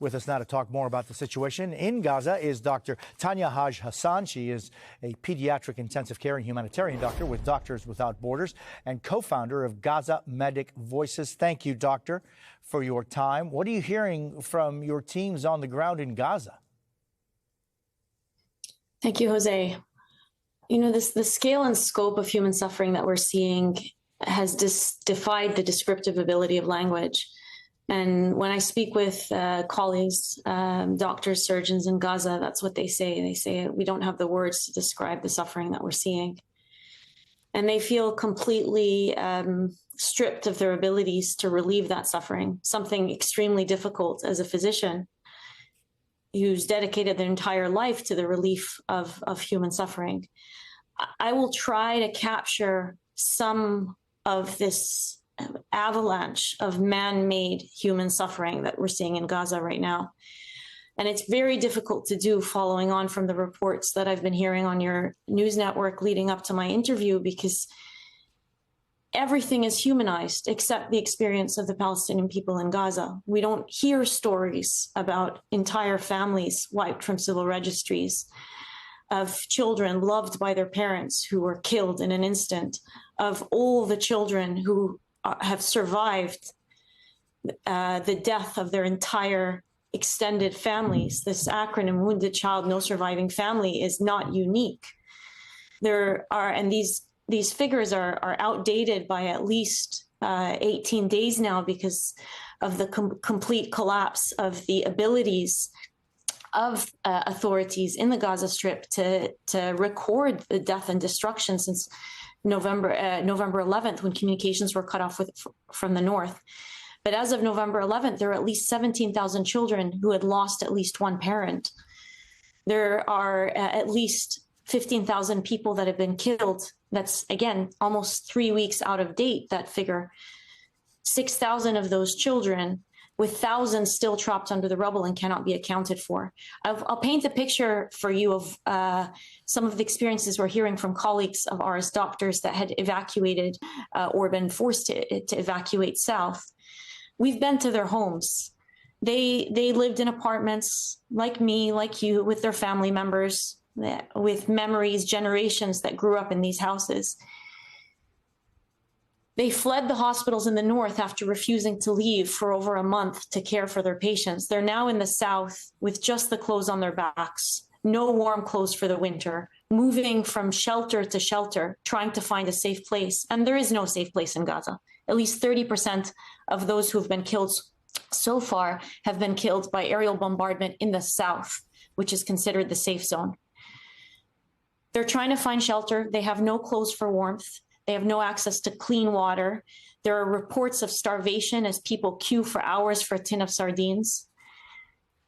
With us now to talk more about the situation in Gaza is Dr. Tanya Haj Hassan. She is a pediatric intensive care and humanitarian doctor with Doctors Without Borders and co-founder of Gaza Medic Voices. Thank you, doctor, for your time. What are you hearing from your teams on the ground in Gaza? Thank you, Jose. You know, the scale and scope of human suffering that we're seeing has defied the descriptive ability of language. And when I speak with colleagues, doctors, surgeons in Gaza, that's what they say. They say, we don't have the words to describe the suffering that we're seeing. And they feel completely stripped of their abilities to relieve that suffering, something extremely difficult as a physician who's dedicated their entire life to the relief of human suffering. I will try to capture some of this avalanche of man-made human suffering that we're seeing in Gaza right now. And it's very difficult to do following on from the reports that I've been hearing on your news network leading up to my interview, because everything is humanized except the experience of the Palestinian people in Gaza. We don't hear stories about entire families wiped from civil registries, of children loved by their parents who were killed in an instant, of all the children who have survived the death of their entire extended families. This acronym, Wounded Child, No Surviving Family, is not unique. There are, and these figures are outdated by at least 18 days now because of the complete collapse of the abilities of authorities in the Gaza Strip to record the death and destruction since November 11th, when communications were cut off from the north. But as of November 11th, there are at least 17,000 children who had lost at least one parent. There are at least 15,000 people that have been killed. That's, again, almost 3 weeks out of date, that figure. 6,000 of those children, with thousands still trapped under the rubble and cannot be accounted for. I'll paint a picture for you of some of the experiences we're hearing from colleagues of ours, doctors that had evacuated or been forced to evacuate south. We've been to their homes. They lived in apartments like me, like you, with their family members, with memories, generations that grew up in these houses. They fled the hospitals in the north after refusing to leave for over a month to care for their patients. They're now in the south with just the clothes on their backs, no warm clothes for the winter, moving from shelter to shelter, trying to find a safe place. And there is no safe place in Gaza. At least 30% of those who have been killed so far have been killed by aerial bombardment in the south, which is considered the safe zone. They're trying to find shelter. They have no clothes for warmth. They have no access to clean water. There are reports of starvation as people queue for hours for a tin of sardines.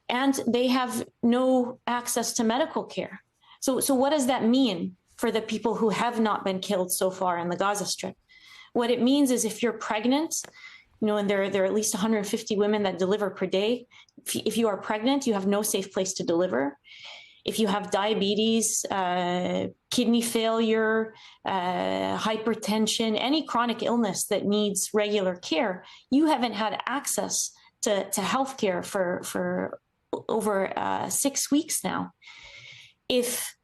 And they have no access to medical care. So what does that mean for the people who have not been killed so far in the Gaza Strip? What it means is if you're pregnant, you know, and there are at least 150 women that deliver per day. If you are pregnant, you have no safe place to deliver. If you have diabetes, kidney failure, hypertension, any chronic illness that needs regular care, you haven't had access to health care for over 6 weeks now. If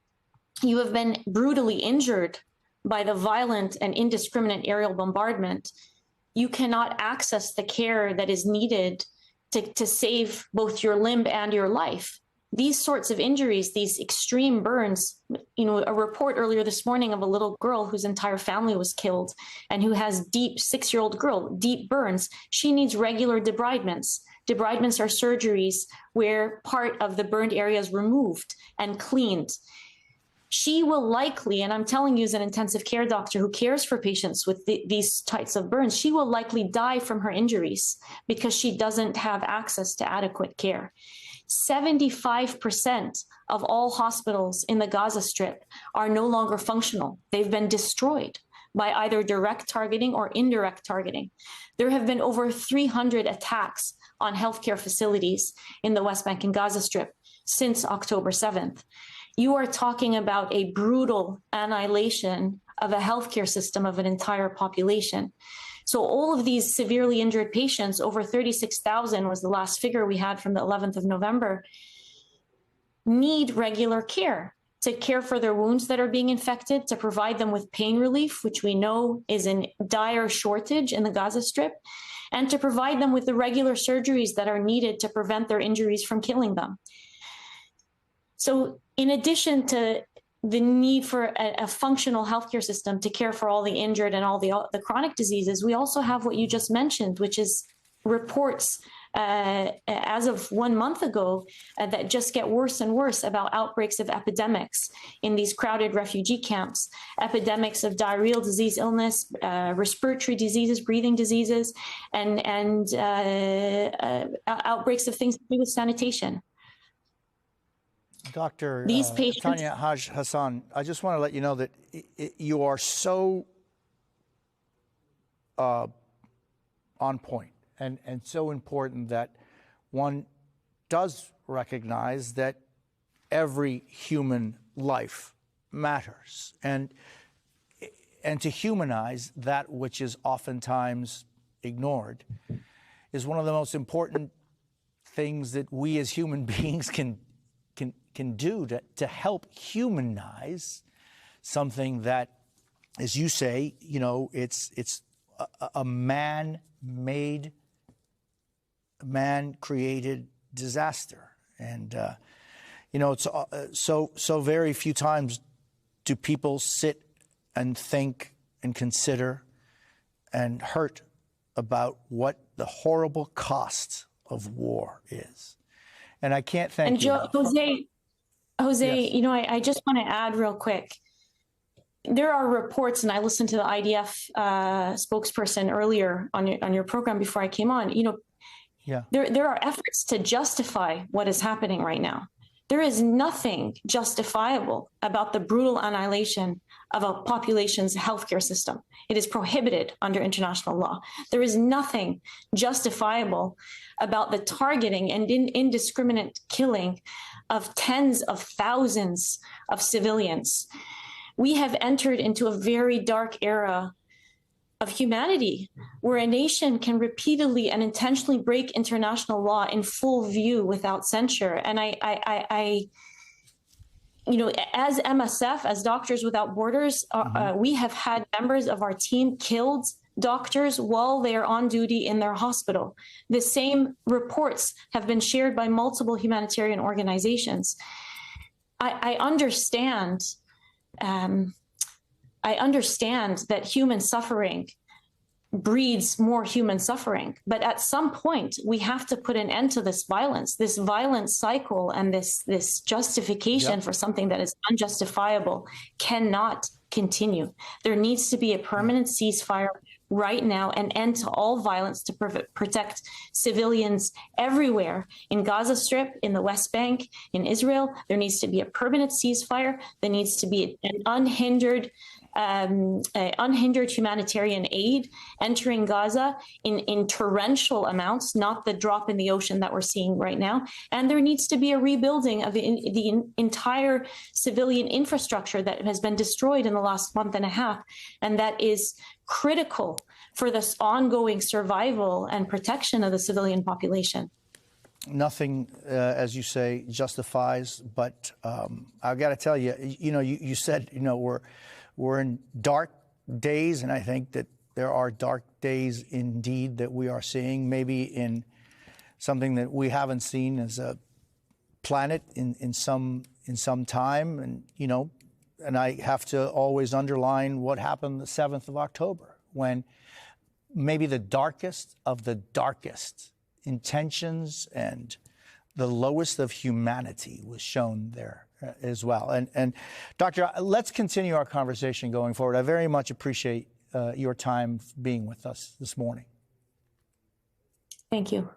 you have been brutally injured by the violent and indiscriminate aerial bombardment, you cannot access the care that is needed to save both your limb and your life. These sorts of injuries, these extreme burns, you know, a report earlier this morning of a little girl whose entire family was killed and who has deep, 6-year-old girl, deep burns. She needs regular debridements. Debridements are surgeries where part of the burned area is removed and cleaned. She will likely, and I'm telling you as an intensive care doctor who cares for patients with these types of burns, she will likely die from her injuries because she doesn't have access to adequate care. 75% of all hospitals in the Gaza Strip are no longer functional. They've been destroyed by either direct targeting or indirect targeting. There have been over 300 attacks on healthcare facilities in the West Bank and Gaza Strip since October 7th. You are talking about a brutal annihilation of a healthcare system of an entire population. So all of these severely injured patients, over 36,000 was the last figure we had from the 11th of November, need regular care, to care for their wounds that are being infected, to provide them with pain relief, which we know is in dire shortage in the Gaza Strip, and to provide them with the regular surgeries that are needed to prevent their injuries from killing them. So in addition to the need for a functional healthcare system to care for all the injured and all the chronic diseases, we also have what you just mentioned, which is reports as of 1 month ago that just get worse and worse about outbreaks of epidemics in these crowded refugee camps, epidemics of diarrheal disease, illness, respiratory diseases, breathing diseases, and outbreaks of things to do with sanitation. Dr. These patients, Tanya Haj Hassan, I just want to let you know that you are so on point and so important that one does recognize that every human life matters, and to humanize that which is oftentimes ignored is one of the most important things that we as human beings can do to help humanize something that, as you say, you know, it's a man-made, man-created disaster. And, you know, it's so very few times do people sit and think and consider and hurt about what the horrible cost of war is. And I can't thank you. And Jose, Yes. you know, I just want to add real quick. There are reports, and I listened to the IDF spokesperson earlier on your program before I came on. You know, Yeah. there are efforts to justify what is happening right now. There is nothing justifiable about the brutal annihilation of a population's healthcare system. It is prohibited under international law. There is nothing justifiable about the targeting and indiscriminate killing of tens of thousands of civilians. We have entered into a very dark era of humanity, where a nation can repeatedly and intentionally break international law in full view without censure. And I you know, as MSF, as Doctors Without Borders, we have had members of our team killed, doctors, while they are on duty in their hospital. The same reports have been shared by multiple humanitarian organizations. I understand that human suffering breeds more human suffering, but at some point we have to put an end to this violent cycle, and this justification for something that is unjustifiable cannot continue. There needs to be a permanent ceasefire right now, an end to all violence to protect civilians everywhere in Gaza Strip, in the West Bank, in Israel. There needs to be a permanent ceasefire. There needs to be an unhindered humanitarian aid entering Gaza in torrential amounts, not the drop in the ocean that we're seeing right now. And there needs to be a rebuilding of the entire civilian infrastructure that has been destroyed in the last month and a half, and that is critical for this ongoing survival and protection of the civilian population. Nothing, as you say, justifies, but I've got to tell you, you know, you said, you know, we're in dark days, and I think that there are dark days indeed that we are seeing, maybe in something that we haven't seen as a planet in some time. And, you know, and I have to always underline what happened the 7th of October, when maybe the darkest of the darkest intentions and the lowest of humanity was shown there as well. And Doctor, let's continue our conversation going forward. I very much appreciate your time being with us this morning. Thank you.